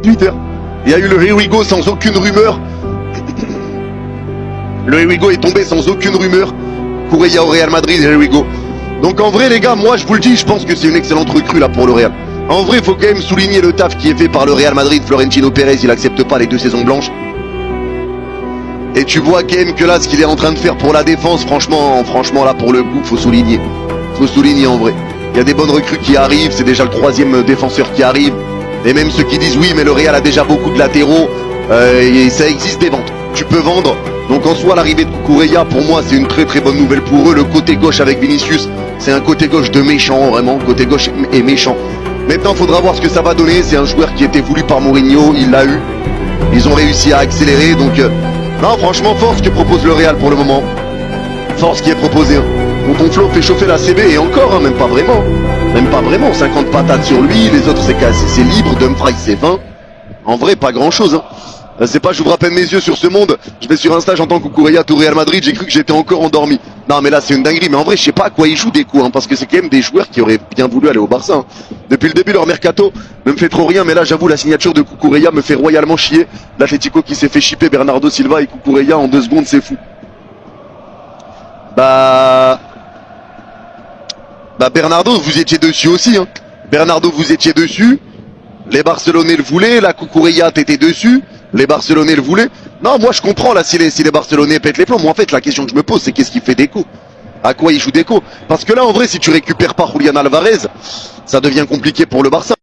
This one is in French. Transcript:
Twitter. Il y a eu le Here We Go sans aucune rumeur. Le Here We Go est tombé sans aucune rumeur. Cucurella au Real Madrid, Here We Go. Donc en vrai les gars, moi je vous le dis, je pense que c'est une excellente recrue là pour le Real. En vrai, il faut quand même souligner le taf qui est fait par le Real Madrid. Florentino Pérez, il accepte pas les 2 saisons blanches. Et tu vois quand même que là, ce qu'il est en train de faire pour la défense, franchement là pour le coup, faut souligner. Faut souligner en vrai. Il y a des bonnes recrues qui arrivent, c'est déjà le 3e défenseur qui arrive. Et même ceux qui disent oui, mais le Real a déjà beaucoup de latéraux, et ça existe des ventes. Tu peux vendre. Donc en soi, l'arrivée de Cucurella, pour moi, c'est une très très bonne nouvelle pour eux. Le côté gauche avec Vinicius, c'est un côté gauche de méchant, vraiment. Côté gauche est méchant. Maintenant, il faudra voir ce que ça va donner. C'est un joueur qui était voulu par Mourinho, il l'a eu. Ils ont réussi à accélérer, donc... non, franchement, force que propose le Real pour le moment. Force qui est proposée. Mon Flo fait chauffer la CB, et encore, hein, même pas vraiment. Même pas vraiment, 50 patates sur lui, les autres c'est libre, Dumfries c'est 20. En vrai, pas grand-chose. Hein. C'est pas, j'ouvre à peine mes yeux sur ce monde. Je vais sur un stage en tant que Cucurella tout Real Madrid, j'ai cru que j'étais encore endormi. Non mais là c'est une dinguerie, mais en vrai je sais pas à quoi ils jouent des coups, hein, parce que c'est quand même des joueurs qui auraient bien voulu aller au Barça. Hein. Depuis le début leur mercato ne me fait trop rien, mais là j'avoue la signature de Cucurella me fait royalement chier. L'Atlético qui s'est fait chipper Bernardo Silva et Cucurella en 2 secondes, c'est fou. Bah Bernardo, vous étiez dessus aussi. Hein. Bernardo, vous étiez dessus. Les Barcelonais le voulaient, la Cucurella t'étais dessus. Les Barcelonais le voulaient. Non, moi je comprends là si les Barcelonais pètent les plombs. Moi en fait la question que je me pose c'est qu'est-ce qui fait Deco? À quoi il joue Deco? Parce que là en vrai si tu récupères pas Julián Alvarez, ça devient compliqué pour le Barça.